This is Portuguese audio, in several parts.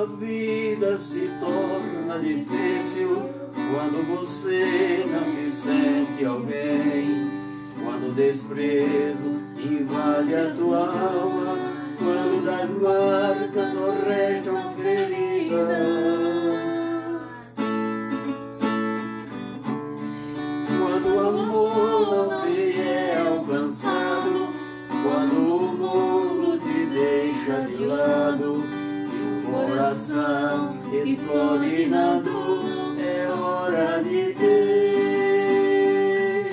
a vida se torna difícil, quando você não se sente alguém, quando o desprezo invade a tua alma, quando das marcas só restam feridas, quando o amor não se é alcançado, quando o mundo te deixa de lado e o coração explode na dor, é hora de ter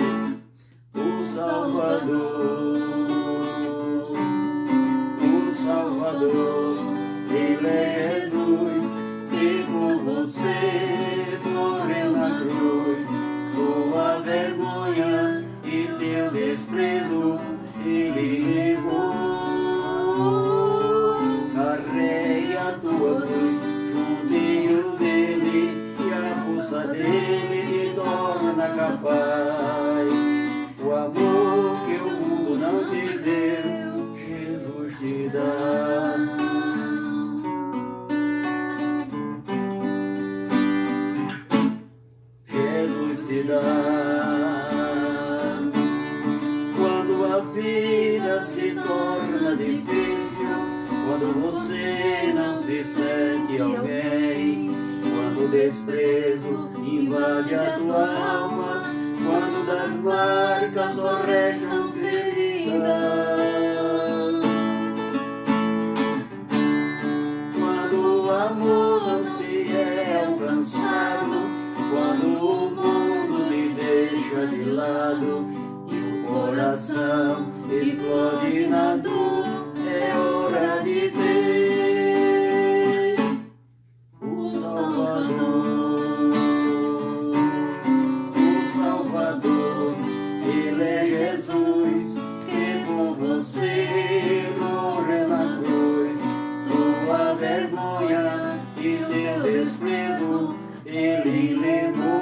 o Salvador. O Salvador, Ele é Jesus, que por você morreu na cruz. Tua vergonha e teu desprezo Ele levou. Carregue a tua cruz juntinho dele, e a força dele te torna capaz. O amor que o mundo não te deu, Jesus te dá. Jesus te dá. Quando a vida se torna difícil, quando você não se sente alguém, quando o desprezo invade a tua alma, quando das marcas só restam feridas, quando o amor não se é alcançado, quando o mundo te deixa de lado e o coração explode na dor, é hora de ter o Salvador. O Salvador, Ele é Jesus, que por você morreu na cruz. Tua vergonha e teu desprezo Ele levou.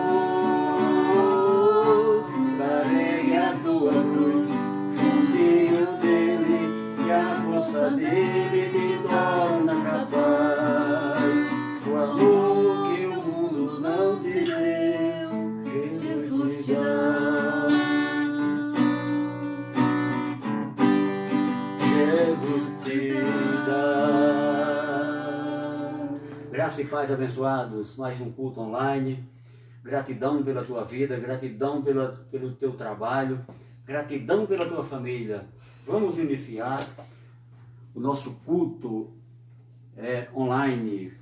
Carregue a tua cruz juntinho dele, e a força dele te torna capaz. O amor que o mundo não te deu, Jesus te dá. Jesus te dá. Graça e paz, abençoados. Mais um culto online. Gratidão pela tua vida, gratidão pelo teu trabalho, gratidão pela tua família. Vamos iniciar o nosso culto online.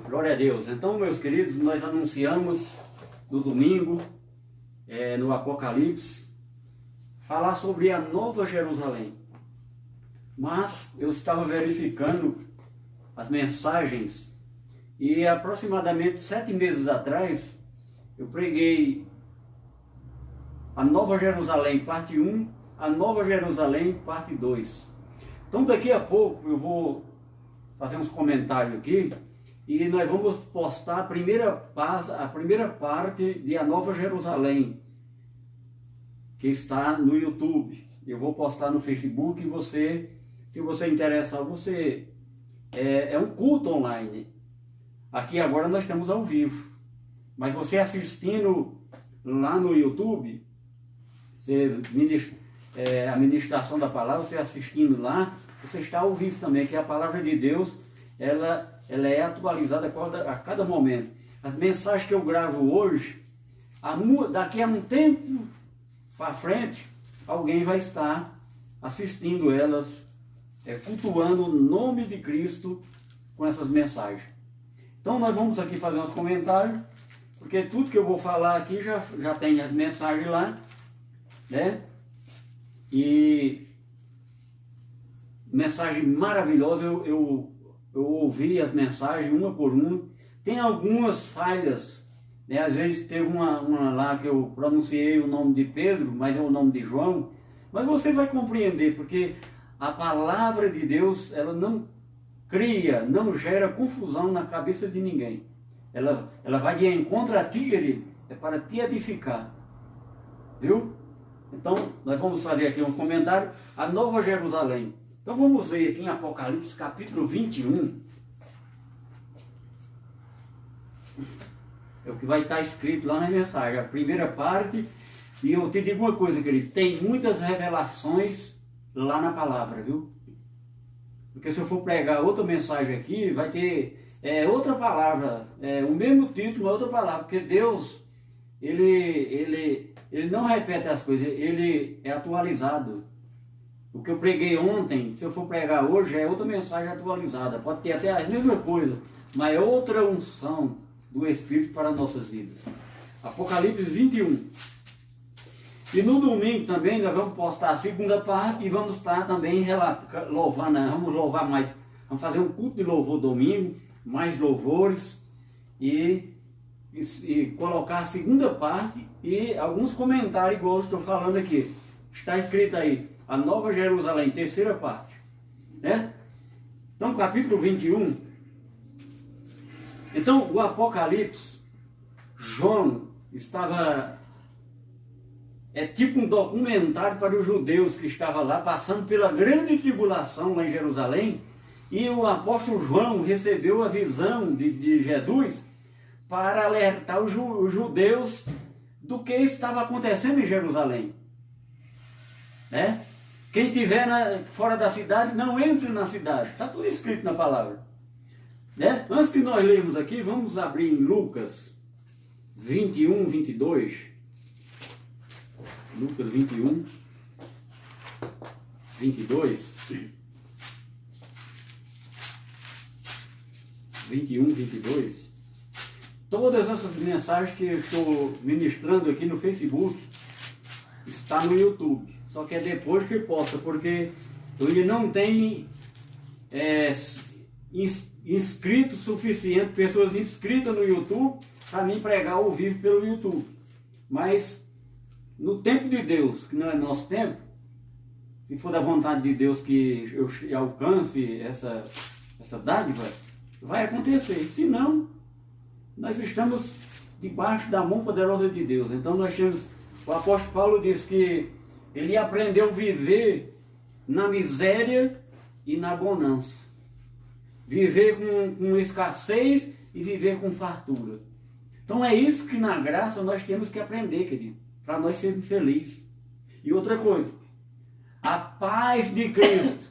Glória a Deus. Então, meus queridos, nós anunciamos no domingo, no Apocalipse, falar sobre a Nova Jerusalém. Mas eu estava verificando as mensagens e aproximadamente 7 meses atrás eu preguei a Nova Jerusalém parte 1, a Nova Jerusalém parte 2. Então daqui a pouco eu vou fazer uns comentários aqui e nós vamos postar a primeira parte de a Nova Jerusalém, que está no YouTube. Eu vou postar no Facebook e você, se você interessar, você... É um culto online. Aqui agora nós estamos ao vivo. Mas você assistindo lá no YouTube, a ministração da palavra, você assistindo lá, você está ao vivo também, que a palavra de Deus, ela é atualizada a cada momento. As mensagens que eu gravo hoje, daqui a um tempo para frente, alguém vai estar assistindo elas, cultuando o nome de Cristo com essas mensagens. Então nós vamos aqui fazer uns comentários, porque tudo que eu vou falar aqui já tem as mensagens lá, né? E mensagem maravilhosa, eu ouvi as mensagens uma por uma. Tem algumas falhas, né? Às vezes teve uma lá que eu pronunciei o nome de Pedro, mas é o nome de João. Mas você vai compreender, porque a palavra de Deus, ela não cria, não gera confusão na cabeça de ninguém. Ela vai de encontro a ti, querido, é para te edificar. Viu? Então, nós vamos fazer aqui um comentário. A Nova Jerusalém. Então vamos ver aqui em Apocalipse capítulo 21. É o que vai estar escrito lá na mensagem, a primeira parte. E eu te digo uma coisa, querido, tem muitas revelações lá na palavra, viu? Porque se eu for pregar outra mensagem aqui, vai ter outra palavra, o mesmo título, mas outra palavra, porque Deus, ele não repete as coisas, ele é atualizado. O que eu preguei ontem, se eu for pregar hoje, é outra mensagem atualizada, pode ter até a mesma coisa, mas é outra unção do Espírito para nossas vidas. Apocalipse 21. E no domingo também nós vamos postar a segunda parte e vamos estar também louvando, vamos louvar mais, vamos fazer um culto de louvor domingo, mais louvores e colocar a segunda parte e alguns comentários igual eu estou falando aqui. Está escrito aí, a Nova Jerusalém, terceira parte. Né? Então, capítulo 21. Então, o Apocalipse, João estava... É tipo um documentário para os judeus que estavam lá, passando pela grande tribulação lá em Jerusalém. E o apóstolo João recebeu a visão de Jesus para alertar os judeus do que estava acontecendo em Jerusalém. Né? Quem estiver fora da cidade, não entre na cidade. Está tudo escrito na palavra. Né? Antes que nós lermos aqui, vamos abrir em Lucas 21, 22. Lucas 21, 22. 21, 22. Todas essas mensagens que eu estou ministrando aqui no Facebook está no YouTube. Só que é depois que posta, porque ele não tem inscrito suficiente, pessoas inscritas no YouTube para mim pregar ao vivo pelo YouTube. Mas no tempo de Deus, que não é nosso tempo, se for da vontade de Deus que eu alcance essa dádiva, vai acontecer. Se não, nós estamos debaixo da mão poderosa de Deus. Então nós temos, o apóstolo Paulo diz que ele aprendeu a viver na miséria e na bonança. Viver com escassez e viver com fartura. Então é isso que na graça nós temos que aprender, querido, para nós sermos felizes. E outra coisa, a paz de Cristo.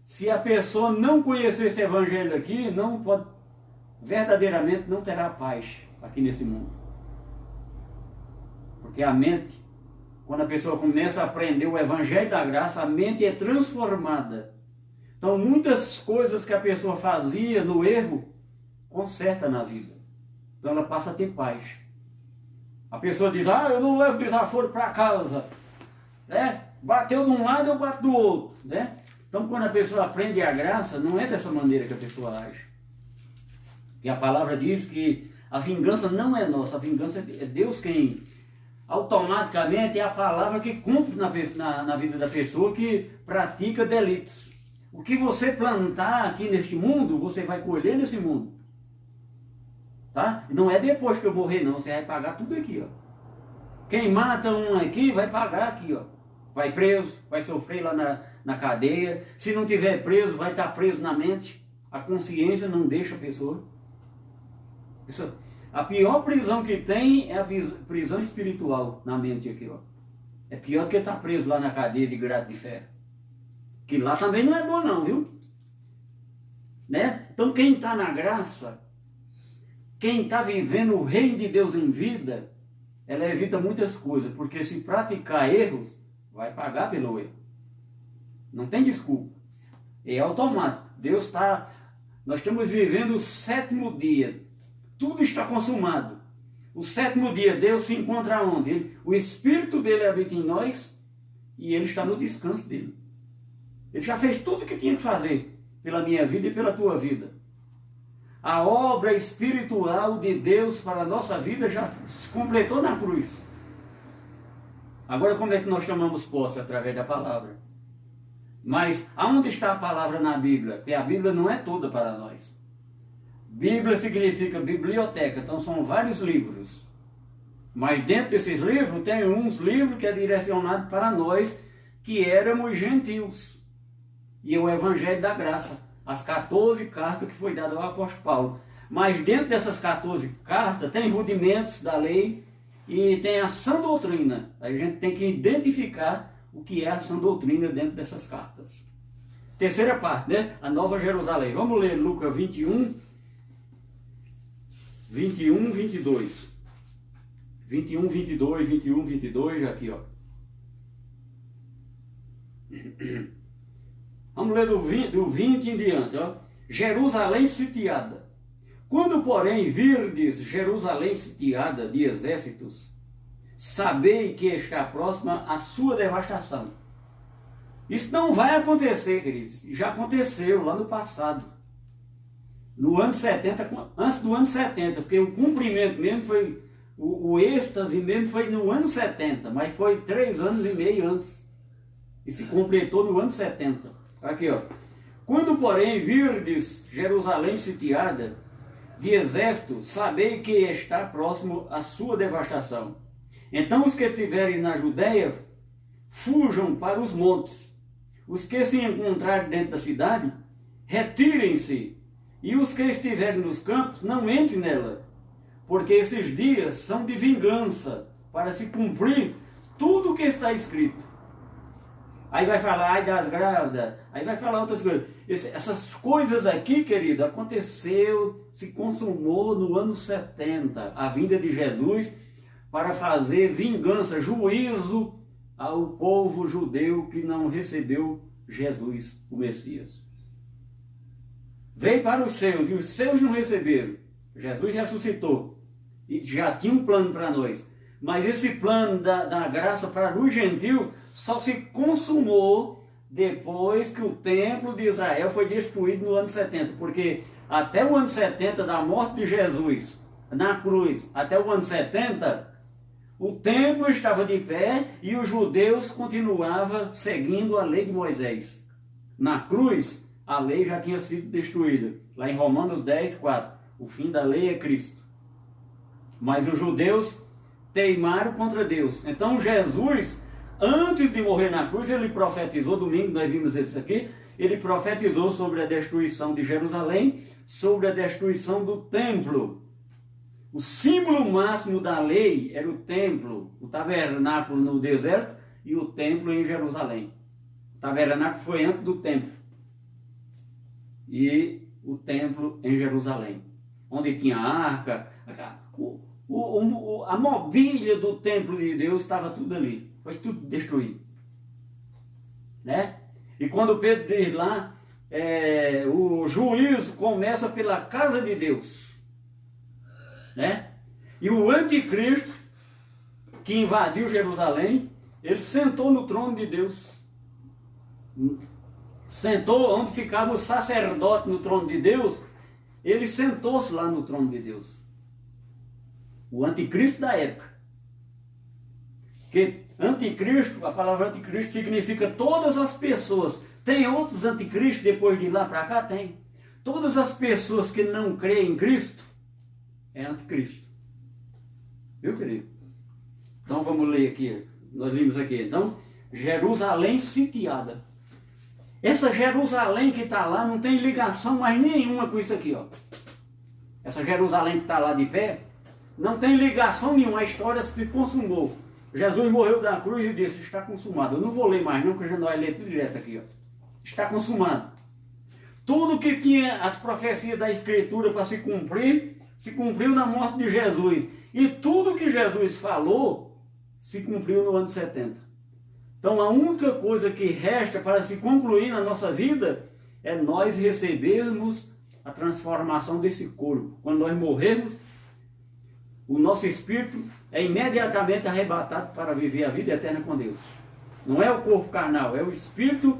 Se a pessoa não conhecer esse evangelho aqui, não pode, verdadeiramente não terá paz aqui nesse mundo. Porque a mente, quando a pessoa começa a aprender o evangelho da graça, a mente é transformada. Então muitas coisas que a pessoa fazia no erro, conserta na vida. Então ela passa a ter paz. A pessoa diz, eu não levo desaforo para casa. Né? Bateu de um lado, eu bato do outro. Né? Então quando a pessoa aprende a graça, não é dessa maneira que a pessoa age. E a palavra diz que a vingança não é nossa, a vingança é Deus quem automaticamente é a palavra que cumpre na vida da pessoa que pratica delitos. O que você plantar aqui neste mundo, você vai colher nesse mundo. Tá? Não é depois que eu morrer não, você vai pagar tudo aqui, ó. Quem mata um aqui vai pagar aqui, ó. Vai preso, vai sofrer lá na cadeia. Se não tiver preso, vai estar preso na mente. A consciência não deixa a pessoa. Isso, a pior prisão que tem é a prisão espiritual na mente aqui, ó. É pior que estar preso lá na cadeia de grade de ferro. Que lá também não é bom não, viu? Né? Então quem está na graça, quem está vivendo o reino de Deus em vida, ela evita muitas coisas, porque se praticar erros, vai pagar pelo erro. Não tem desculpa. É automático. Deus está... Nós estamos vivendo o 7º dia. Tudo está consumado. O 7º dia, Deus se encontra onde? O Espírito dele habita em nós e ele está no descanso dele. Ele já fez tudo o que tinha que fazer pela minha vida e pela tua vida. A obra espiritual de Deus para a nossa vida já se completou na cruz. Agora como é que nós tomamos posse? Através da palavra. Mas aonde está a palavra na Bíblia? Porque a Bíblia não é toda para nós. Bíblia significa biblioteca, então são vários livros. Mas dentro desses livros tem uns livros que é direcionado para nós que éramos gentios. e o Evangelho da Graça, as 14 cartas que foi dada ao apóstolo Paulo. Mas dentro dessas 14 cartas tem rudimentos da lei e tem a sã doutrina. A gente tem que identificar o que é a sã doutrina dentro dessas cartas. Terceira parte, né? A Nova Jerusalém. Vamos ler Lucas 21, 22. 21, 22, aqui, ó. Vamos ler do 20 em diante, ó. Jerusalém sitiada. Quando, porém, virdes Jerusalém sitiada de exércitos, sabei que está próxima a sua devastação. Isso não vai acontecer, queridos. Já aconteceu lá no passado. No ano 70, antes do ano 70, porque o cumprimento mesmo foi, o êxtase mesmo foi no ano 70, mas foi 3 anos e meio antes. E se completou no ano 70. Aqui, ó. Quando, porém, virdes Jerusalém sitiada de exército, sabei que está próximo à sua devastação. Então os que estiverem na Judéia, fujam para os montes. Os que se encontrarem dentro da cidade, retirem-se. E os que estiverem nos campos, não entrem nela. Porque esses dias são de vingança, para se cumprir tudo o que está escrito. Aí vai falar, ai das grávidas, aí vai falar outras coisas. Essas coisas aqui, querido, aconteceu, se consumou no ano 70, a vinda de Jesus para fazer vingança, juízo ao povo judeu que não recebeu Jesus, o Messias. Veio para os seus, e os seus não receberam. Jesus ressuscitou, e já tinha um plano para nós. Mas esse plano da graça para os gentios só se consumou depois que o templo de Israel foi destruído no ano 70. Porque até o ano 70 da morte de Jesus na cruz, até o ano 70, o templo estava de pé e os judeus continuavam seguindo a lei de Moisés. Na cruz, a lei já tinha sido destruída. Lá em Romanos 10, 4. O fim da lei é Cristo. Mas os judeus teimaram contra Deus. Então Jesus, antes de morrer na cruz, ele profetizou, domingo nós vimos isso aqui, ele profetizou sobre a destruição de Jerusalém, sobre a destruição do templo. O símbolo máximo da lei era o templo, o tabernáculo no deserto e o templo em Jerusalém. O tabernáculo foi antes do templo. E o templo em Jerusalém, onde tinha a arca, a mobília do templo de Deus estava tudo ali, foi tudo destruído, né? E quando Pedro diz lá, o juízo começa pela casa de Deus, né? E o anticristo que invadiu Jerusalém, ele sentou no trono de Deus, sentou onde ficava o sacerdote no trono de Deus, ele sentou-se lá no trono de Deus. O anticristo da época. Que anticristo, a palavra anticristo significa todas as pessoas. Tem outros anticristos depois de lá para cá? Tem. Todas as pessoas que não creem em Cristo é anticristo. Viu, querido? Então vamos ler aqui. Nós vimos aqui. Então, Jerusalém sitiada. Essa Jerusalém que está lá não tem ligação mais nenhuma com isso aqui, ó. Essa Jerusalém que está lá de pé não tem ligação nenhuma, a história se consumou. Jesus morreu da cruz e disse, está consumado. Eu não vou ler mais não, porque já não vai ler tudo direto aqui, ó. Está consumado. Tudo que tinha as profecias da Escritura para se cumpriu na morte de Jesus. E tudo que Jesus falou, se cumpriu no ano 70. Então a única coisa que resta para se concluir na nossa vida é nós recebermos a transformação desse corpo. Quando nós morrermos, o nosso espírito é imediatamente arrebatado para viver a vida eterna com Deus. Não é o corpo carnal, é o espírito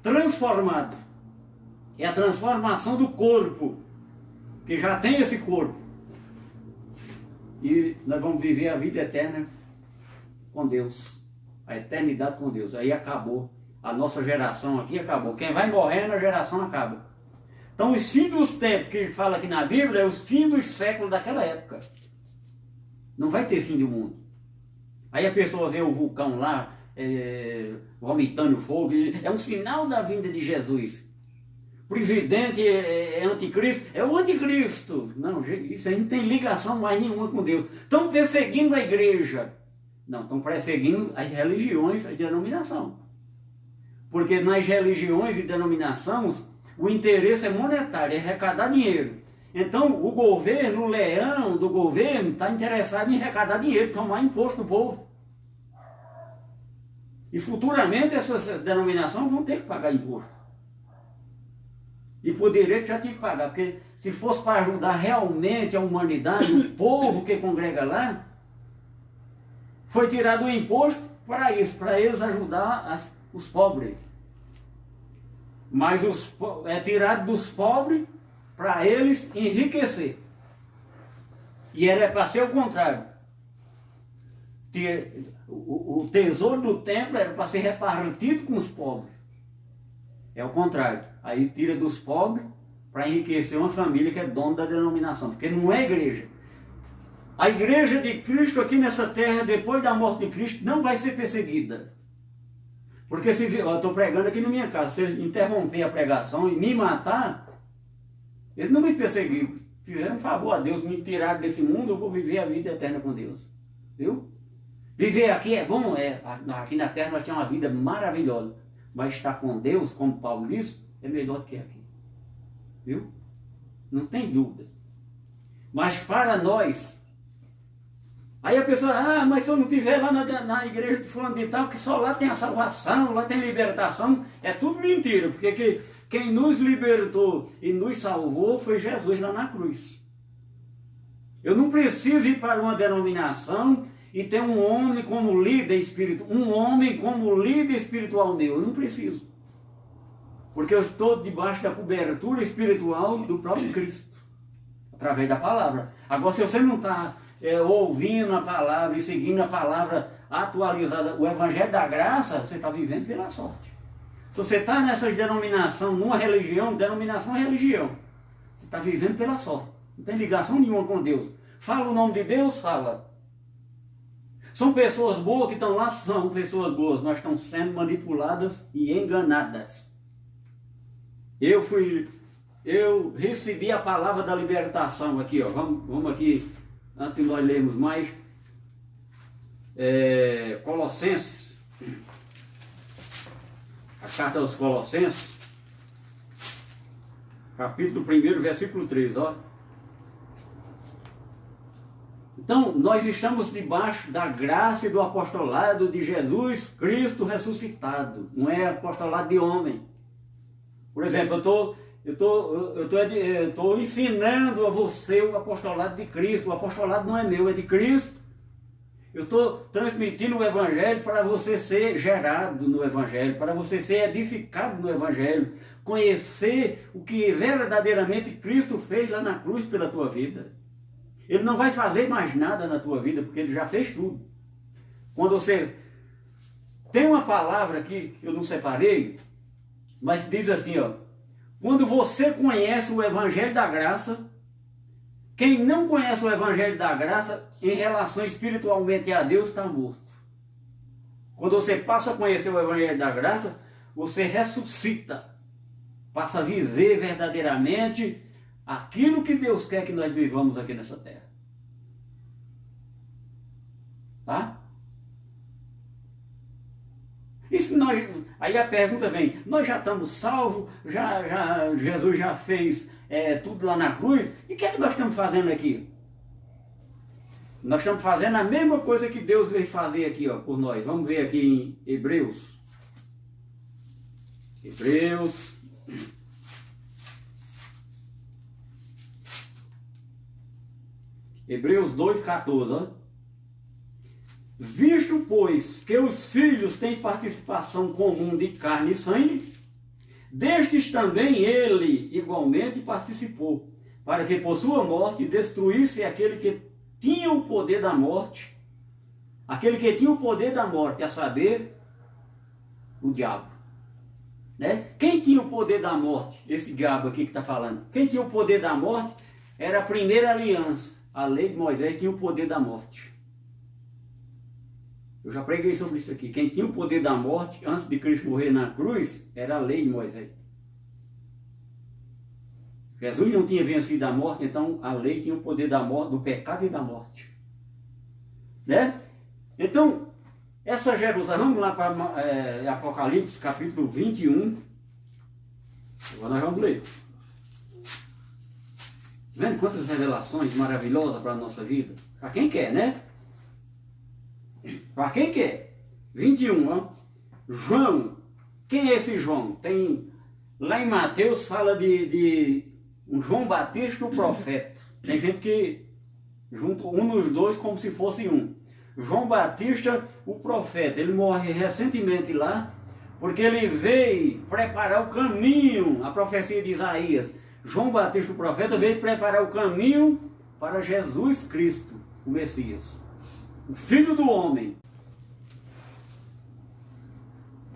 transformado. É a transformação do corpo, que já tem esse corpo. E nós vamos viver a vida eterna com Deus. A eternidade com Deus. Aí acabou. A nossa geração aqui acabou. Quem vai morrendo, a geração acaba. Então os fins dos tempos que fala aqui na Bíblia é os fins dos séculos daquela época. Não vai ter fim do mundo. Aí a pessoa vê o vulcão lá, vomitando fogo. É um sinal da vinda de Jesus. Presidente é anticristo, é o anticristo. Não, isso aí não tem ligação mais nenhuma com Deus. Estão perseguindo a igreja. Não, estão perseguindo as religiões, a denominação. Porque nas religiões e denominações, o interesse é monetário, é arrecadar dinheiro. Então, o governo, o leão do governo, está interessado em arrecadar dinheiro, tomar imposto do povo. E futuramente essas denominações vão ter que pagar imposto. E por direito já tinha que pagar, porque se fosse para ajudar realmente a humanidade, o povo que congrega lá, foi tirado o imposto para isso, para eles ajudar os pobres. Mas é tirado dos pobres para eles enriquecer. E era para ser o contrário. O tesouro do templo era para ser repartido com os pobres. É o contrário. Aí tira dos pobres para enriquecer uma família que é dono da denominação. Porque não é igreja. A igreja de Cristo aqui nessa terra, depois da morte de Cristo, não vai ser perseguida. Porque se eu estou pregando aqui na minha casa, se eles interromper a pregação e me matar, eles não me perseguiram. Fizeram um favor a Deus, me tiraram desse mundo, eu vou viver a vida eterna com Deus. Viu? Viver aqui é bom, aqui na terra nós temos uma vida maravilhosa. Mas estar com Deus, como Paulo disse, é melhor que aqui. Viu? Não tem dúvida. Mas para nós, aí a pessoa, mas se eu não estiver lá na igreja de fulano de tal, que só lá tem a salvação, lá tem libertação, é tudo mentira, porque quem nos libertou e nos salvou foi Jesus lá na cruz. Eu não preciso ir para uma denominação e ter um homem como líder espiritual, meu, eu não preciso. Porque eu estou debaixo da cobertura espiritual do próprio Cristo, através da palavra. Agora, se você não está ouvindo a palavra e seguindo a palavra atualizada, o Evangelho da Graça, você está vivendo pela sorte. Se você está nessa denominação, numa religião, denominação é religião. Você está vivendo pela sorte. Não tem ligação nenhuma com Deus. Fala o nome de Deus, fala. São pessoas boas que estão lá? São pessoas boas, mas estão sendo manipuladas e enganadas. Eu recebi a palavra da libertação aqui, ó. Vamos aqui, antes de nós lermos mais, Colossenses, a carta aos Colossenses, capítulo 1, versículo 3, ó. Então, nós estamos debaixo da graça e do apostolado de Jesus Cristo ressuscitado. Não é apostolado de homem. Por exemplo, eu estou ensinando a você o apostolado de Cristo. O apostolado não é meu, é de Cristo. Eu estou transmitindo o Evangelho para você ser gerado no Evangelho, para você ser edificado no Evangelho, conhecer o que verdadeiramente Cristo fez lá na cruz pela tua vida. Ele não vai fazer mais nada na tua vida, porque Ele já fez tudo. Quando você... Tem uma palavra aqui que eu não separei, mas diz assim, ó. Quando você conhece o Evangelho da Graça, quem não conhece o Evangelho da Graça, em relação espiritualmente a Deus, está morto. Quando você passa a conhecer o Evangelho da Graça, você ressuscita. Passa a viver verdadeiramente aquilo que Deus quer que nós vivamos aqui nessa terra. Tá? Aí a pergunta vem, nós já estamos salvos, Jesus já fez tudo lá na cruz, e o que é que nós estamos fazendo aqui? Nós estamos fazendo a mesma coisa que Deus veio fazer aqui, ó, por nós. Vamos ver aqui em Hebreus. Hebreus 2,14, ó. Visto, pois, que os filhos têm participação comum de carne e sangue, destes também ele igualmente participou, para que por sua morte destruísse aquele que tinha o poder da morte, a saber, o diabo. Né? Quem tinha o poder da morte? Esse diabo aqui que está falando. Quem tinha o poder da morte era a primeira aliança. A lei de Moisés tinha o poder da morte. Eu já preguei sobre isso aqui. Quem tinha o poder da morte, antes de Cristo morrer na cruz, era a lei de Moisés. Jesus não tinha vencido a morte, então a lei tinha o poder da morte, do pecado e da morte. Né? Então, essa Jerusalém, vamos lá para Apocalipse, capítulo 21. Agora nós vamos ler. Vendo quantas revelações maravilhosas para a nossa vida? Para quem quer, né? Para quem quer. 21, ó. João. Quem é esse João? Tem, lá em Mateus fala de um João Batista, o profeta. Tem gente que junta um nos dois como se fosse um. João Batista, o profeta. Ele morre recentemente lá, porque ele veio preparar o caminho, a profecia de Isaías. João Batista, o profeta, veio preparar o caminho para Jesus Cristo, o Messias, o Filho do Homem.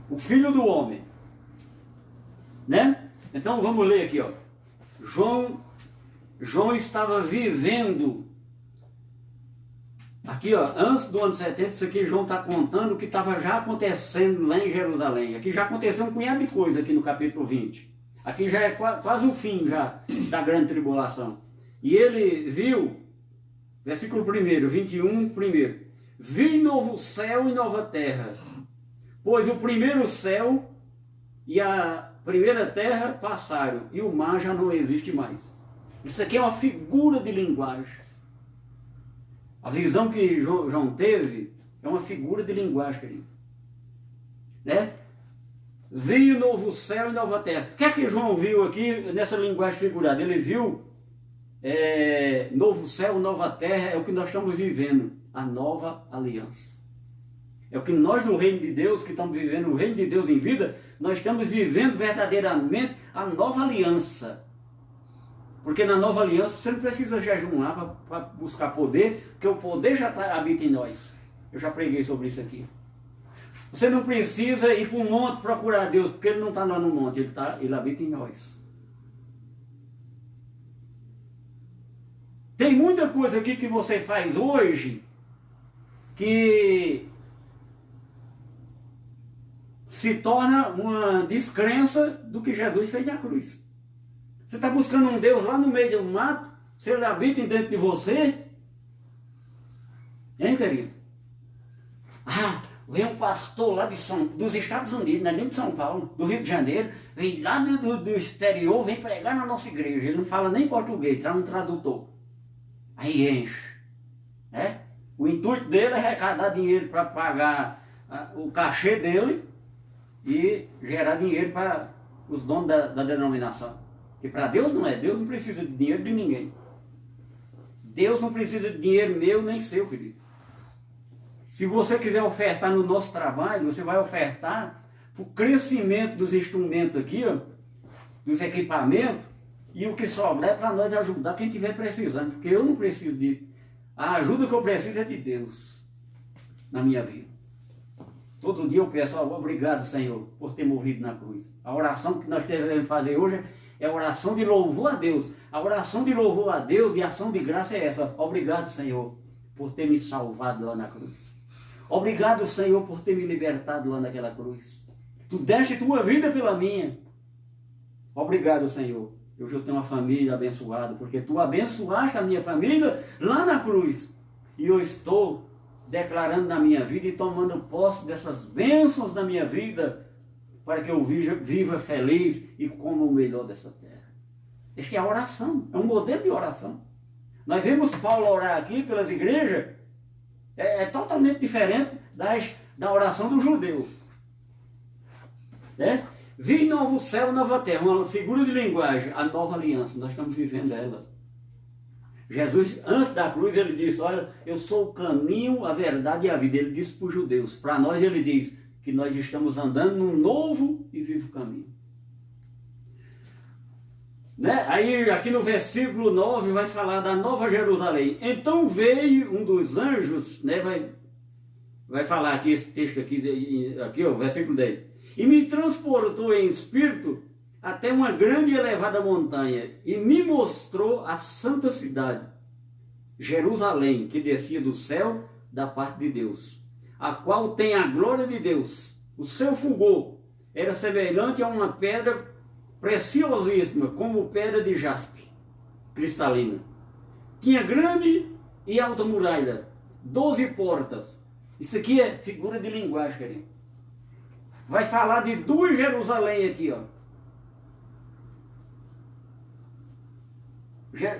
O Filho do Homem. Né? Então vamos ler aqui, ó. João estava vivendo, aqui ó, antes do ano 70, isso aqui João está contando o que estava já acontecendo lá em Jerusalém. Aqui já aconteceu um punhado de coisa aqui no capítulo 20. Aqui já é quase o fim já da grande tribulação. E ele viu, versículo 1, 21, primeiro. Vi novo céu e nova terra, pois o primeiro céu e a primeira terra passaram, e o mar já não existe mais. Isso aqui é uma figura de linguagem. A visão que João teve é uma figura de linguagem, querido. Né? Veio novo céu e nova terra. O que é que João viu aqui nessa linguagem figurada? Ele viu novo céu, nova terra, é o que nós estamos vivendo, a nova aliança. É o que nós do reino de Deus, que estamos vivendo o reino de Deus em vida, nós estamos vivendo verdadeiramente a nova aliança. Porque na nova aliança você não precisa jejuar para buscar poder, porque o poder já habita em nós. Eu já preguei sobre isso aqui. Você não precisa ir para um monte procurar Deus, porque Ele não está lá no monte, Ele habita em nós. Tem muita coisa aqui que você faz hoje que se torna uma descrença do que Jesus fez na cruz. Você está buscando um Deus lá no meio do mato, se Ele habita dentro de você, hein, querido? Vem um pastor lá dos Estados Unidos, não é nem de São Paulo, do Rio de Janeiro, vem lá do exterior, vem pregar na nossa igreja. Ele não fala nem português, traz um tradutor. Aí enche. Né? O intuito dele é arrecadar dinheiro para pagar o cachê dele e gerar dinheiro para os donos da denominação. Porque para Deus não é. Deus não precisa de dinheiro de ninguém. Deus não precisa de dinheiro meu nem seu, querido. Se você quiser ofertar no nosso trabalho, você vai ofertar para o crescimento dos instrumentos aqui, ó, dos equipamentos, e o que sobrar é para nós ajudar quem estiver precisando. Porque eu não preciso de... A ajuda que eu preciso é de Deus na minha vida. Todo dia eu peço, obrigado, Senhor, por ter morrido na cruz. A oração que nós devemos fazer hoje é a oração de louvor a Deus. A oração de louvor a Deus, de ação de graça é essa. Obrigado, Senhor, por ter me salvado lá na cruz. Obrigado, Senhor, por ter me libertado lá naquela cruz. Tu deste tua vida pela minha. Obrigado, Senhor. Hoje eu tenho uma família abençoada, porque tu abençoaste a minha família lá na cruz. E eu estou declarando na minha vida e tomando posse dessas bênçãos na minha vida, para que eu viva feliz e coma o melhor dessa terra. Esta é a oração, é um modelo de oração. Nós vemos Paulo orar aqui pelas igrejas, é totalmente diferente da oração do judeu. Né? Vi novo céu, nova terra, uma figura de linguagem, a nova aliança, nós estamos vivendo ela. Jesus, antes da cruz, ele disse, olha, eu sou o caminho, a verdade e a vida. Ele disse para os judeus. Para nós, ele diz que nós estamos andando num novo e vivo caminho. Né? Aí, aqui no versículo 9, vai falar da Nova Jerusalém. Então veio um dos anjos, né? Vai falar aqui esse texto aqui, ó, versículo 10. E me transportou em espírito até uma grande e elevada montanha, e me mostrou a santa cidade, Jerusalém, que descia do céu da parte de Deus, a qual tem a glória de Deus. O seu fulgor era semelhante a uma pedra preciosíssima, como pedra de jaspe, cristalina. Tinha grande e alta muralha, 12 portas. Isso aqui é figura de linguagem, querido. Vai falar de duas Jerusalém aqui, ó.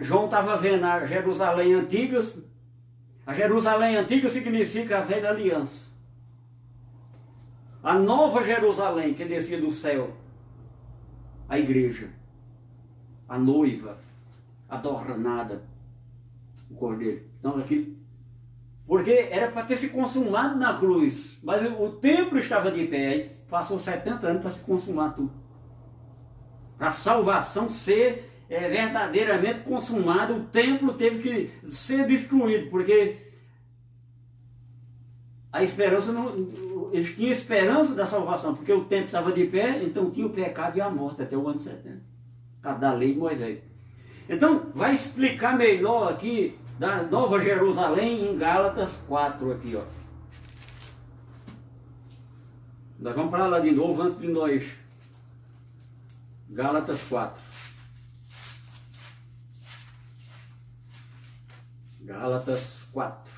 João estava vendo a Jerusalém antiga. A Jerusalém antiga significa a velha aliança. A nova Jerusalém que descia do céu, a igreja, a noiva, adornada, o cordeiro. Então aqui, porque era para ter se consumado na cruz, mas o templo estava de pé, aí passou 70 anos para se consumar tudo. Para a salvação ser verdadeiramente consumada, o templo teve que ser destruído, porque a esperança não, eles tinham esperança da salvação, porque o templo estava de pé, então tinha o pecado e a morte até o ano 70, por causa da lei de Moisés. Então, vai explicar melhor aqui da Nova Jerusalém em Gálatas 4 aqui, ó. Nós vamos para lá de novo antes de nós. Gálatas 4. Gálatas 4.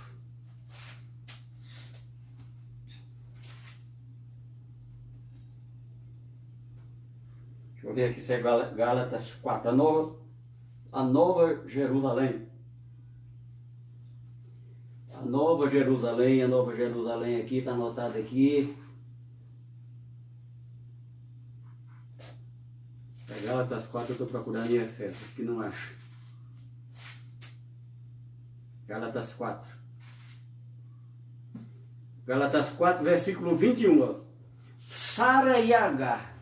Deixa eu ver aqui se é Gálatas 4. A Nova Jerusalém. A Nova Jerusalém aqui, está anotado aqui. É Gálatas 4, eu estou procurando em Efésios, que não acho. Gálatas 4. Gálatas 4, versículo 21. Ó. Sara e Agar.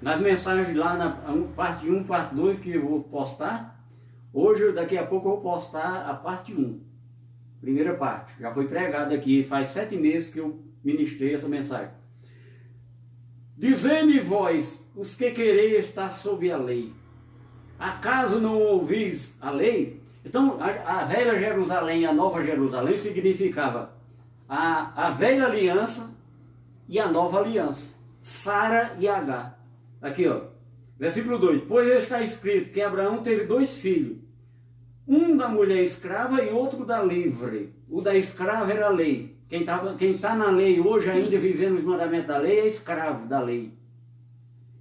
Nas mensagens lá na parte 1, parte 2 que eu vou postar. Hoje, daqui a pouco eu vou postar a parte 1. Primeira parte. Já foi pregada aqui. Faz 7 meses que eu ministrei essa mensagem. Dizei-me vós, os que quereis estar sob a lei. Acaso não ouvis a lei? Então, a velha Jerusalém e a nova Jerusalém significava a velha aliança e a nova aliança. Sara e Agar. Aqui, ó. Versículo 2. Pois está escrito que Abraão teve 2 filhos. Um da mulher escrava e outro da livre. O da escrava era a lei. Quem está na lei hoje ainda vivendo os mandamentos da lei é escravo da lei.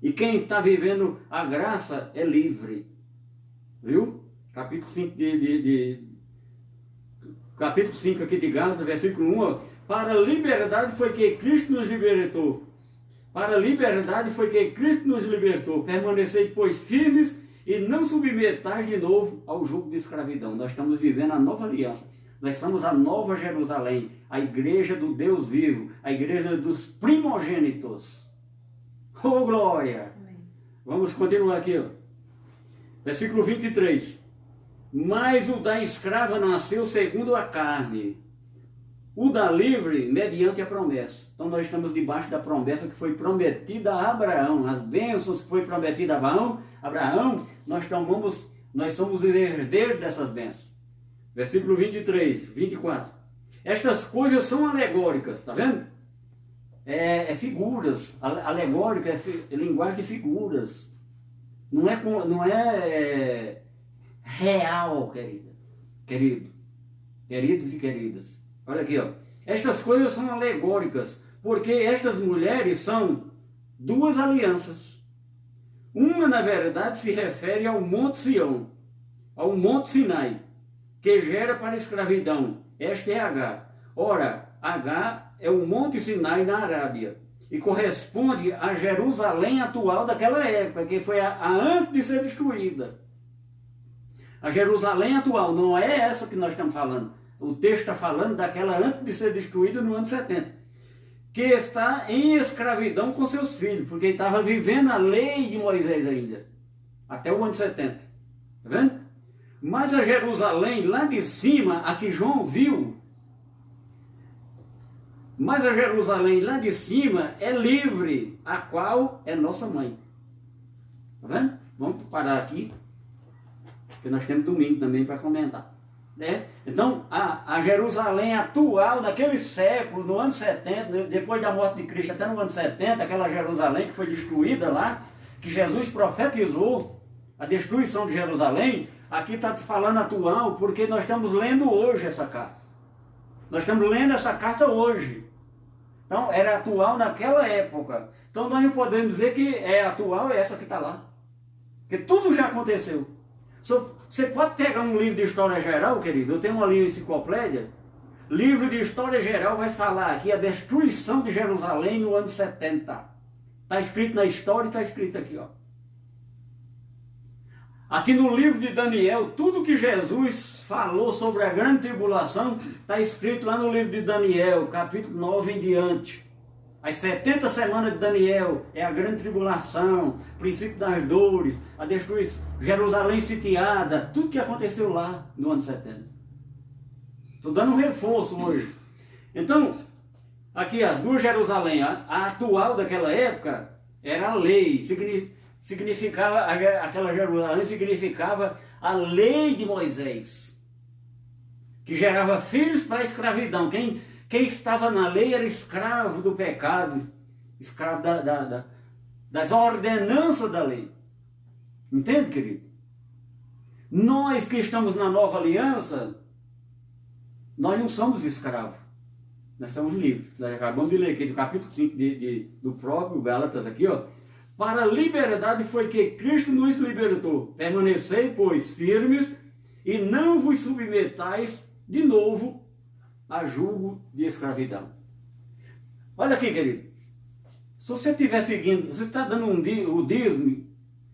E quem está vivendo a graça é livre. Viu? Capítulo 5 capítulo 5 aqui de Gálatas, versículo 1. Ó, para a liberdade foi que Cristo nos libertou. Para a liberdade foi que Cristo nos libertou. Permanecei, pois, firmes e não submetais de novo ao jugo de escravidão. Nós estamos vivendo a nova aliança. Nós somos a nova Jerusalém, a igreja do Deus vivo, a igreja dos primogênitos. Oh, glória! Amém. Vamos continuar aqui, ó. Versículo 23. Mas o da escrava nasceu segundo a carne, o da livre mediante a promessa. Então nós estamos debaixo da promessa que foi prometida a Abraão. As bênçãos que foi prometida a Abraão, nós somos os herdeiros dessas bênçãos. Versículo 23, 24. Estas coisas são alegóricas, está vendo? É figuras. Alegórica é linguagem de figuras. Não é real, queridos e queridas. Olha aqui, ó. Estas coisas são alegóricas, porque estas mulheres são 2 alianças. Uma, na verdade, se refere ao Monte Sião, ao Monte Sinai, que gera para a escravidão. Esta é Agar. Ora, Agar é o Monte Sinai na Arábia e corresponde à Jerusalém atual daquela época, que foi a antes de ser destruída. A Jerusalém atual não é essa que nós estamos falando. O texto está falando daquela antes de ser destruída no ano 70. Que está em escravidão com seus filhos, porque ele estava vivendo a lei de Moisés ainda, até o ano 70. Está vendo? Mas a Jerusalém lá de cima, a que João viu, mas a Jerusalém lá de cima é livre, a qual é nossa mãe. Está vendo? Vamos parar aqui, porque nós temos domingo também para comentar. né? Então, a Jerusalém atual, naquele século, no ano 70, depois da morte de Cristo, até no ano 70, aquela Jerusalém que foi destruída lá, que Jesus profetizou a destruição de Jerusalém, aqui está falando atual, porque nós estamos lendo hoje essa carta. Nós estamos lendo essa carta hoje. Então, era atual naquela época. Então, nós não podemos dizer que é atual essa que está lá. Porque tudo já aconteceu. Você pode pegar um livro de história geral, querido, eu tenho uma linha enciclopédia, livro de história geral vai falar aqui a destruição de Jerusalém no ano 70. Está escrito na história e está escrito aqui, ó. Aqui no livro de Daniel, tudo que Jesus falou sobre a grande tribulação está escrito lá no livro de Daniel, capítulo 9 em diante. As 70 semanas de Daniel é a grande tribulação, princípio das dores, a destruição, Jerusalém sitiada, tudo que aconteceu lá no ano 70. Estou dando um reforço hoje. Então, aqui as duas Jerusalém, a atual daquela época era a lei, significava, aquela Jerusalém significava a lei de Moisés, que gerava filhos para a escravidão. Quem estava na lei era escravo do pecado, escravo das ordenanças da lei. Entende, querido? Nós que estamos na nova aliança, nós não somos escravos. Nós somos livres. Nós acabamos de ler aqui do capítulo 5 do próprio Gálatas aqui, ó. Para a liberdade foi que Cristo nos libertou. Permanecei, pois, firmes e não vos submetais de novo a julgo de escravidão. Olha aqui, querido. Se você estiver seguindo, você está dando o dízimo,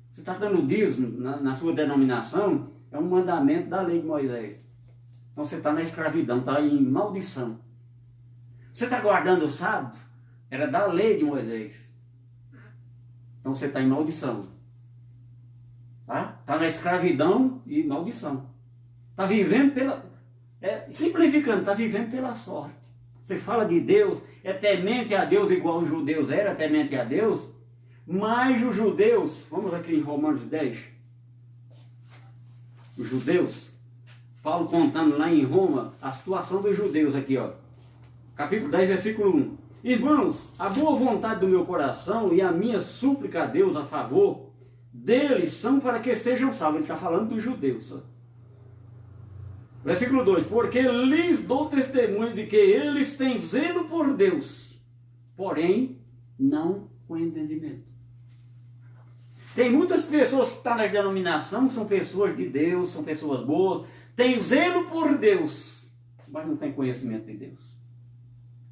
você está dando o dízimo na sua denominação, é um mandamento da lei de Moisés. Então você está na escravidão, está em maldição. Você está guardando o sábado, era da lei de Moisés. Então você está em maldição. Tá? Está na escravidão e maldição. Está vivendo simplificando, está vivendo pela sorte. Você fala de Deus, é temente a Deus igual os judeus eram temente a Deus, mas os judeus, vamos aqui em Romanos 10, os judeus, Paulo contando lá em Roma, a situação dos judeus aqui, ó, capítulo 10, versículo 1. Irmãos, a boa vontade do meu coração e a minha súplica a Deus a favor deles são para que sejam salvos. Ele está falando dos judeus, ó. Versículo 2, porque lhes dou testemunho de que eles têm zelo por Deus, porém não com entendimento. Tem muitas pessoas que estão na denominação, são pessoas de Deus, são pessoas boas, têm zelo por Deus, mas não tem conhecimento de Deus.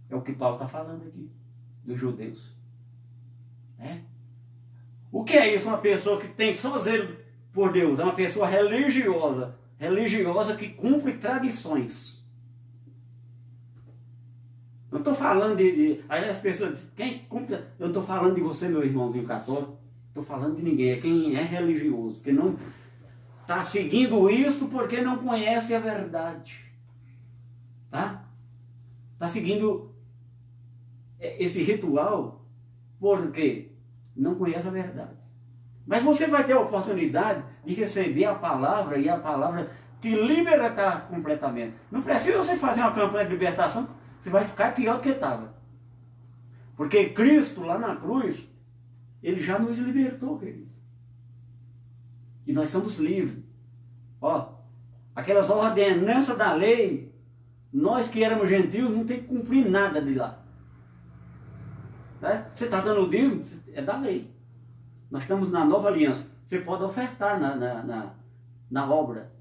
É o que Paulo está falando aqui, dos judeus. O que é isso? Uma pessoa que tem só zelo por Deus, é uma pessoa religiosa que cumpre tradições. Não estou falando aí as pessoas, quem cumpre, eu não estou falando de você, meu irmãozinho católico, estou falando de ninguém, é quem é religioso, que não está seguindo isso porque não conhece a verdade. Tá? Está seguindo esse ritual porque não conhece a verdade. Mas você vai ter a oportunidade de receber a palavra e a palavra te libertar completamente. Não precisa você fazer uma campanha de libertação, você vai ficar pior do que estava. Porque Cristo lá na cruz, Ele já nos libertou, querido. E nós somos livres. Ó, aquelas ordenanças da lei, nós que éramos gentios não tem que cumprir nada de lá. Você está dando o dízimo, é da lei. Nós estamos na nova aliança. Você pode ofertar na obra.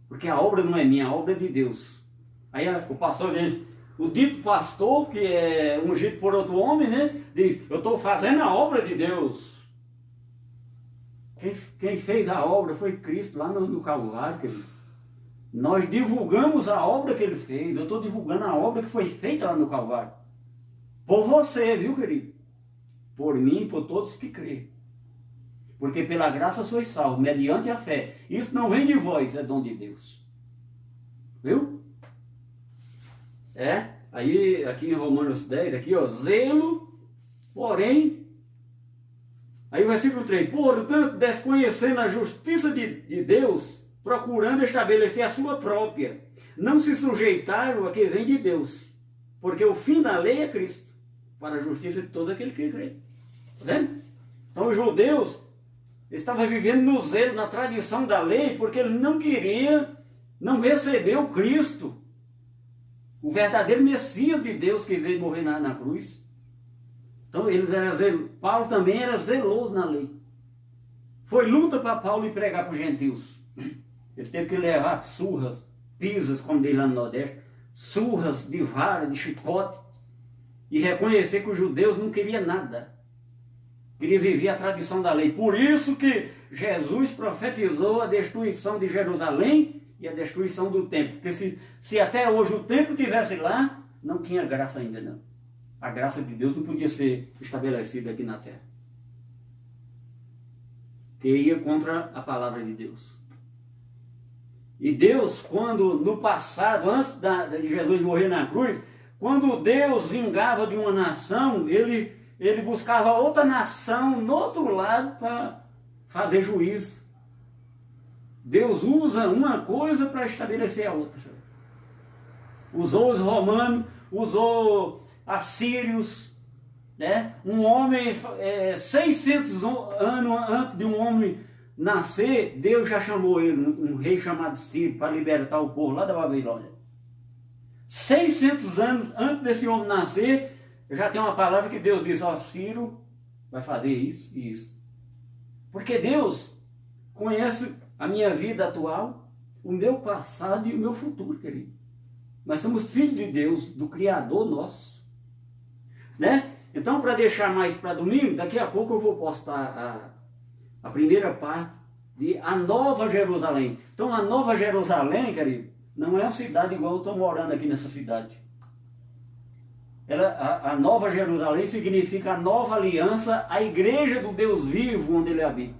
Porque a obra não é minha, a obra é de Deus. Aí o pastor diz, o dito pastor, que é ungido por outro homem, né? Diz, eu estou fazendo a obra de Deus. Quem fez a obra foi Cristo lá no Calvário, querido. Nós divulgamos a obra que Ele fez. Eu estou divulgando a obra que foi feita lá no Calvário. Por você, viu, querido? Por mim e por todos que crêem. Porque pela graça sois salvos, mediante a fé. Isso não vem de vós, é dom de Deus. Viu? Aí aqui em Romanos 10, aqui ó, zelo, porém, aí o versículo 3, portanto, desconhecendo a justiça de Deus, procurando estabelecer a sua própria. Não se sujeitaram a que vem de Deus, porque o fim da lei é Cristo, para a justiça de todo aquele que crê. Está vendo? Então os judeus estavam vivendo no zelo, na tradição da lei, porque eles não queriam, não receber o Cristo, o verdadeiro Messias de Deus que veio morrer na cruz. Então eles eram zelosos. Paulo também era zeloso na lei. Foi luta para Paulo ir pregar para os gentios. Ele teve que levar surras, pisas, como diz lá no Nordeste, surras de vara, de chicote, e reconhecer que os judeus não queriam nada. Queria viver a tradição da lei. Por isso que Jesus profetizou a destruição de Jerusalém e a destruição do templo. Porque se até hoje o templo estivesse lá, não tinha graça ainda não. A graça de Deus não podia ser estabelecida aqui na terra. Que ia contra a palavra de Deus. E Deus, quando no passado, antes de Jesus morrer na cruz, quando Deus vingava de uma nação, ele buscava outra nação no outro lado para fazer juízo. Deus usa uma coisa para estabelecer a outra. Usou os romanos, usou assírios, né? Um homem, 600 anos antes de um homem nascer, Deus já chamou ele, um rei chamado Ciro, para libertar o povo lá da Babilônia. 600 anos antes desse homem nascer, já tem uma palavra que Deus diz, ó, Ciro vai fazer isso e isso. Porque Deus conhece a minha vida atual, o meu passado e o meu futuro, querido. Nós somos filhos de Deus, do Criador nosso. Né? Então, para deixar mais para domingo, daqui a pouco eu vou postar a primeira parte de A Nova Jerusalém. Então, a Nova Jerusalém, querido, não é uma cidade igual eu estou morando aqui nessa cidade. A Nova Jerusalém significa a nova aliança, a igreja do Deus vivo onde ele habita.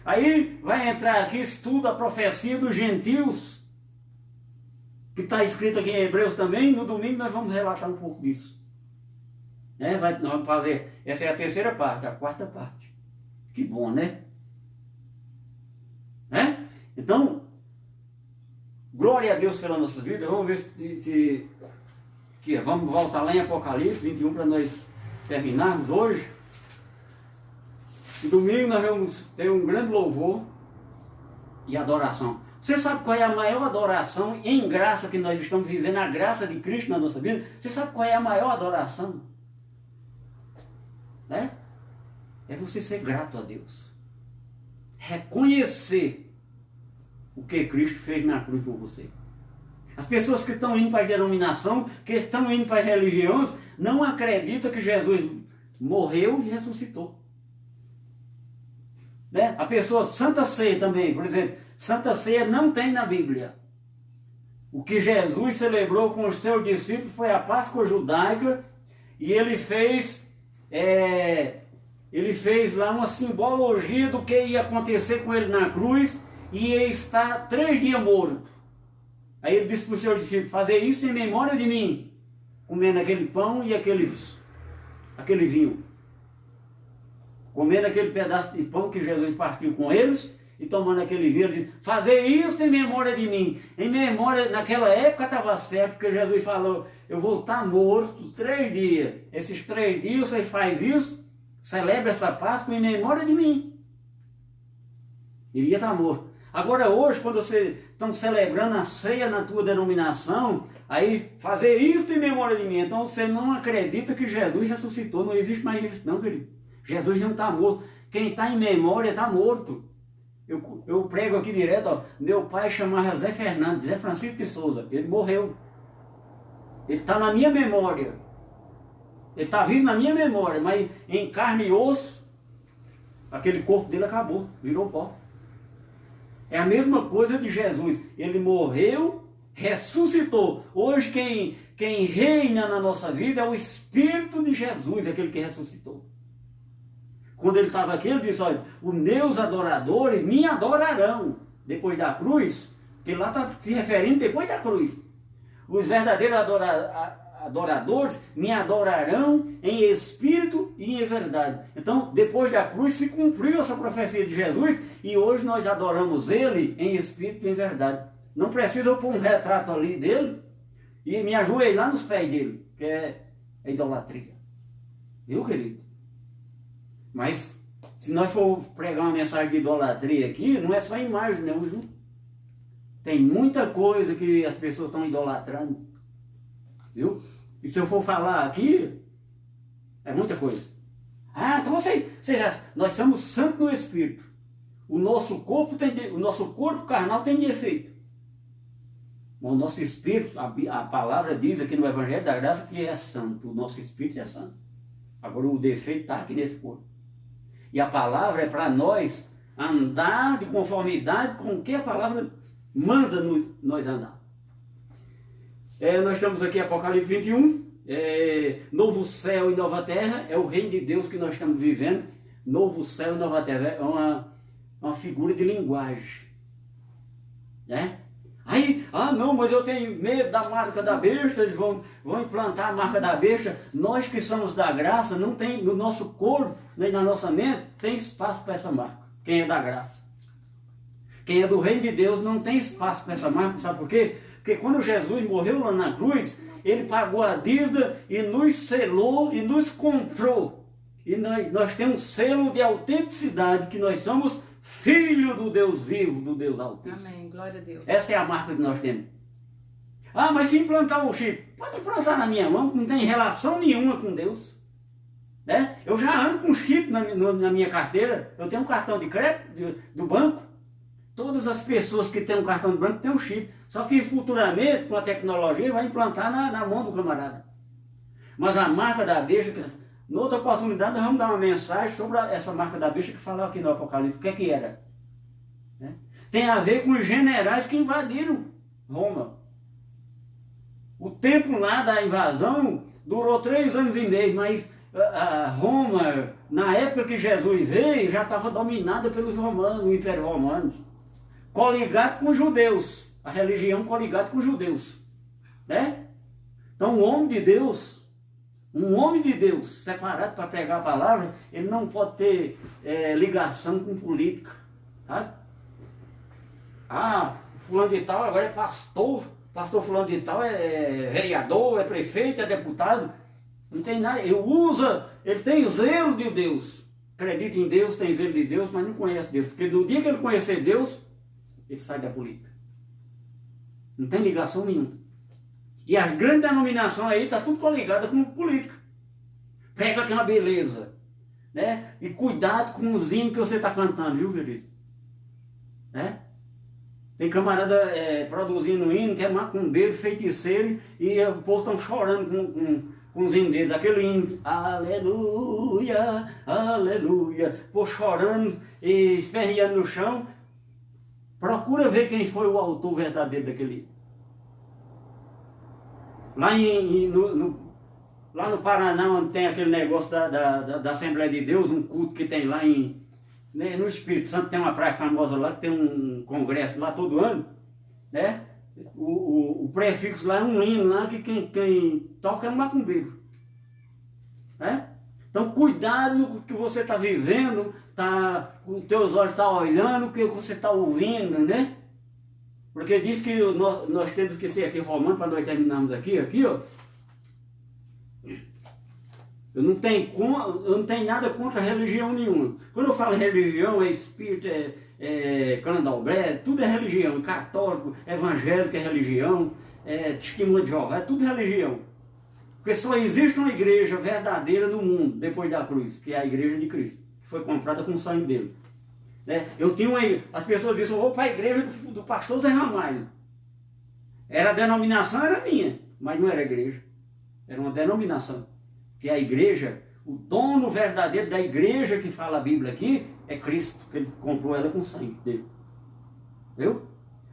Aí vai entrar aqui, estuda a profecia dos gentios, que está escrito aqui em Hebreus também. No domingo nós vamos relatar um pouco disso. Nós vamos fazer, essa é a terceira parte, a quarta parte. Que bom, né? Então, glória a Deus pela nossa vida. Vamos ver se vamos voltar lá em Apocalipse 21 para nós terminarmos hoje. E domingo nós vamos ter um grande louvor e adoração. Você sabe qual é a maior adoração em graça que nós estamos vivendo, a graça de Cristo na nossa vida? Você sabe qual é a maior adoração? É você ser grato a Deus. Reconhecer o que Cristo fez na cruz por você. As pessoas que estão indo para a denominação, que estão indo para as religiões, não acreditam que Jesus morreu e ressuscitou. A pessoa, Santa Ceia também, por exemplo, Santa Ceia não tem na Bíblia. O que Jesus celebrou com os seus discípulos foi a Páscoa judaica, e ele fez lá uma simbologia do que ia acontecer com ele na cruz, e ele está 3 dias morto. Aí ele disse para os seus discípulos, fazer isso em memória de mim, comendo aquele pão e aquele vinho. Comendo aquele pedaço de pão que Jesus partiu com eles, e tomando aquele vinho, ele disse, fazer isso em memória de mim. Em memória, naquela época estava certo, porque Jesus falou, eu vou estar morto 3 dias. Esses 3 dias vocês fazem isso, celebra essa Páscoa em memória de mim. Ele ia estar morto. Agora hoje, quando vocês estão celebrando a ceia na tua denominação, aí fazer isso em memória de mim. Então você não acredita que Jesus ressuscitou. Não existe mais isso não, querido. Jesus não está morto. Quem está em memória está morto. Eu prego aqui direto, ó. Meu pai chamava Zé Fernandes, Zé Francisco de Souza. Ele morreu. Ele está na minha memória. Ele está vivo na minha memória, mas em carne e osso, aquele corpo dele acabou, virou pó. É a mesma coisa de Jesus. Ele morreu, ressuscitou. Hoje quem reina na nossa vida é o Espírito de Jesus, aquele que ressuscitou. Quando ele estava aqui, ele disse, olha, os meus adoradores me adorarão depois da cruz, que lá está se referindo depois da cruz. Os verdadeiros adoradores me adorarão em espírito e em verdade. Então, depois da cruz se cumpriu essa profecia de Jesus, E hoje nós adoramos Ele em espírito e em verdade. Não precisa eu pôr um retrato ali dele e me ajoelhar nos pés dele, que é idolatria. Viu, querido? Mas se nós for pregar uma mensagem de idolatria aqui, não é só imagem, não, viu? Tem muita coisa que as pessoas estão idolatrando. Viu? E se eu for falar aqui, é muita coisa. Ah, então nós somos santos no Espírito. O nosso corpo carnal tem defeito. O nosso Espírito, a palavra diz aqui no Evangelho da Graça que é santo. O nosso Espírito é santo. Agora o defeito está aqui nesse corpo. E a palavra é para nós andar de conformidade com o que a palavra manda nós andar. Nós estamos aqui em Apocalipse 21. Novo céu e nova terra. É o reino de Deus que nós estamos vivendo. Novo céu e nova terra. É uma figura de linguagem. Né? Aí, não, mas eu tenho medo da marca da besta, eles vão implantar a marca da besta. Nós que somos da graça, não tem no nosso corpo, nem na nossa mente, tem espaço para essa marca. Quem é da graça? Quem é do reino de Deus não tem espaço para essa marca, sabe por quê? Porque quando Jesus morreu lá na cruz, ele pagou a dívida e nos selou e nos comprou. E nós temos um selo de autenticidade, que nós somos filho do Deus vivo, do Deus Altíssimo. Amém, glória a Deus. Essa é a marca que nós temos. Mas se implantar um chip, pode implantar na minha mão, que não tem relação nenhuma com Deus. Né? Eu já ando com chip na minha carteira, eu tenho um cartão de crédito do banco. Todas as pessoas que têm um cartão de banco têm um chip. Só que futuramente, com a tecnologia, vai implantar na mão do camarada. Mas a marca da besta... Noutra oportunidade, nós vamos dar uma mensagem sobre essa marca da besta que falou aqui no Apocalipse. O que era? Né? Tem a ver com os generais que invadiram Roma. O tempo lá da invasão durou 3 anos e meio, mas a Roma, na época que Jesus veio, já estava dominada pelos romanos, o Império Romano. Coligado com os judeus. A religião coligada com os judeus. Né? Então, o homem de Deus... Um homem de Deus separado para pregar a palavra, ele não pode ter ligação com política. Sabe? Fulano de tal agora é pastor fulano de tal é vereador, é prefeito, é deputado. Não tem nada, ele tem zelo de Deus. Acredita em Deus, tem zelo de Deus, mas não conhece Deus. Porque do dia que ele conhecer Deus, ele sai da política. Não tem ligação nenhuma. E as grandes denominações aí estão tudo coligadas com política. Pega aquela beleza. Né? E cuidado com os hinos que você está cantando, viu, querido? Né? Tem camarada produzindo hino que é macumbeiro, feiticeiro, e o povo estão chorando com os hinos deles. Aquele hino, aleluia, aleluia. O povo chorando e esperneando no chão. Procura ver quem foi o autor verdadeiro daquele hino. Lá no Paraná, onde tem aquele negócio da Assembleia de Deus, um culto que tem lá no Espírito Santo, tem uma praia famosa lá, que tem um congresso lá todo ano, né? O prefixo lá é um hino lá, que quem toca é um macumbeiro. Né? Então, cuidado com o que você está vivendo, os teus olhos estão olhando, o que você está ouvindo, né? Porque diz que nós temos que ser aqui romano, para nós terminarmos aqui, ó. Eu não tenho nada contra religião nenhuma. Quando eu falo religião, é espírito, candomblé, tudo é religião. Católico, evangélico é religião, testemunha de Jeová, é tudo religião. Porque só existe uma igreja verdadeira no mundo, depois da cruz, que é a igreja de Cristo, que foi comprada com o sangue dele. Né? As pessoas dizem, eu vou para a igreja do pastor Zé Ramalho. A denominação era minha, mas não era igreja. Era uma denominação. Que a igreja, o dono verdadeiro da igreja que fala a Bíblia aqui, é Cristo, que ele comprou ela com o sangue dele. Viu?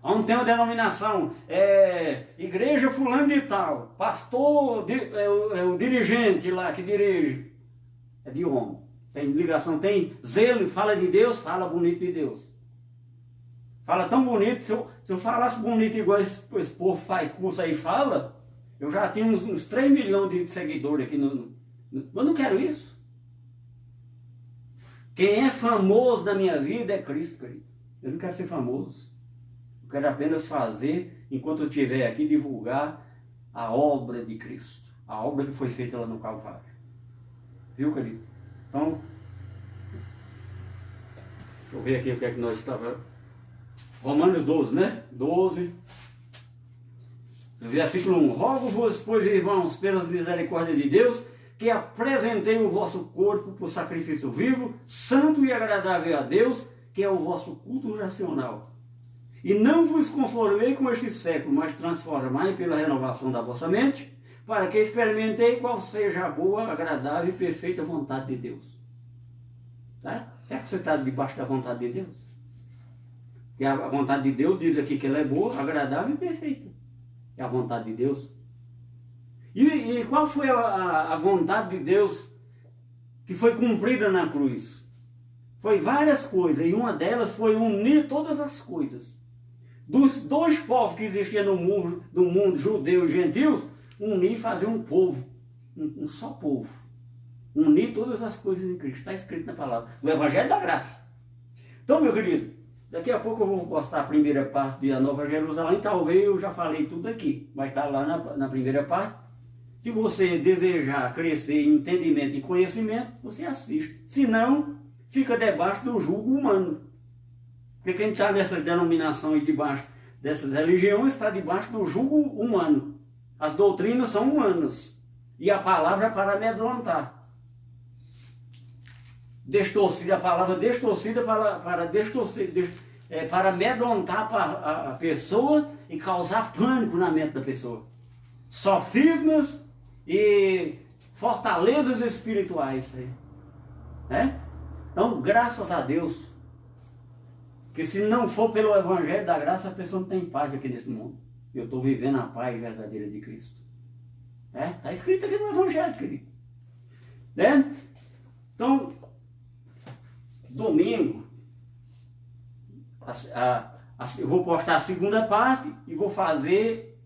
Onde tem uma denominação, igreja fulano de tal, pastor, o dirigente lá que dirige, é de homem. Tem ligação, tem zelo, fala de Deus, fala bonito de Deus. Fala tão bonito, se eu falasse bonito igual esse povo faz curso aí fala, eu já tinha uns 3 milhões de seguidores aqui. Eu não quero isso. Quem é famoso na minha vida é Cristo, querido. Eu não quero ser famoso. Eu quero apenas fazer, enquanto eu estiver aqui, divulgar a obra de Cristo. A obra que foi feita lá no Calvário. Viu, querido? Então, deixa eu ver aqui o que é que nós estávamos. Romanos 12, né? 12. Versículo 1. Rogo-vos, pois, irmãos, pelas misericórdias de Deus, que apresentei o vosso corpo por sacrifício vivo, santo e agradável a Deus, que é o vosso culto racional. E não vos conformei com este século, mas transformai pela renovação da vossa mente, para que experimentei qual seja a boa, agradável e perfeita vontade de Deus. Tá? Será que você está debaixo da vontade de Deus? Porque a vontade de Deus diz aqui que ela é boa, agradável e perfeita. É a vontade de Deus. E qual foi a vontade de Deus que foi cumprida na cruz? Foi várias coisas, e uma delas foi unir todas as coisas. Dos dois povos que existiam no mundo judeu e gentios, unir e fazer um povo, um só povo. Unir todas as coisas em Cristo. Está escrito na palavra. O Evangelho da Graça. Então, meu querido, daqui a pouco eu vou postar a primeira parte de A Nova Jerusalém. Talvez eu já falei tudo aqui. Vai estar lá na primeira parte. Se você desejar crescer em entendimento e conhecimento, você assiste. Se não, fica debaixo do jugo humano. Porque quem está nessa denominação e debaixo dessas religiões está debaixo do jugo humano. As doutrinas são humanas. E a palavra é para amedrontar. Distorcida, a palavra distorcida para distorcer, para amedrontar a pessoa e causar pânico na mente da pessoa. Sofismas e fortalezas espirituais. Né? Então, graças a Deus, que se não for pelo Evangelho da Graça, a pessoa não tem paz aqui nesse mundo. Eu estou vivendo a paz verdadeira de Cristo. Está escrito aqui no Evangelho, querido. Né? Então, domingo, eu vou postar a segunda parte e vou fazer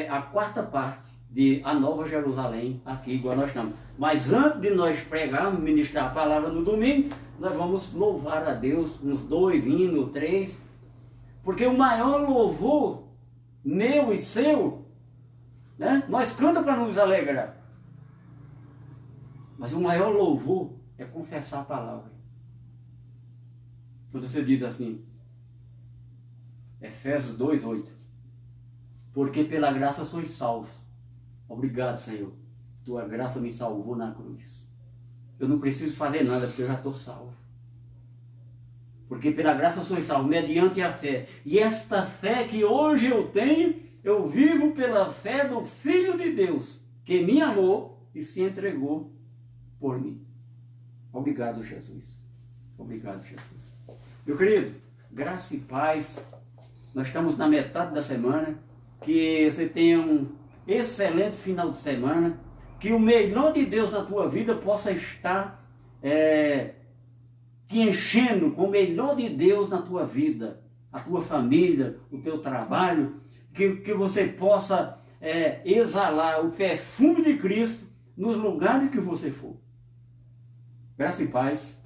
a quarta parte de A Nova Jerusalém, aqui igual nós estamos. Mas antes de nós pregarmos, ministrar a palavra no domingo, nós vamos louvar a Deus, uns 2 hinos, 3, porque o maior louvor, meu e seu, né? Nós cantamos para nos alegrar. Mas o maior louvor é confessar a palavra. Quando você diz assim, Efésios 2:8, porque pela graça sois salvos. Obrigado, Senhor. Tua graça me salvou na cruz. Eu não preciso fazer nada, porque eu já estou salvo. Porque pela graça sois salvos, mediante a fé. E esta fé que hoje eu tenho, eu vivo pela fé do Filho de Deus, que me amou e se entregou por mim. Obrigado, Jesus. Obrigado, Jesus. Meu querido, graça e paz. Nós estamos na metade da semana. Que você tenha um excelente final de semana. Que o melhor de Deus na tua vida possa estar te enchendo com o melhor de Deus na tua vida. A tua família, o teu trabalho. Que você possa exalar o perfume de Cristo nos lugares que você for. Graça e paz.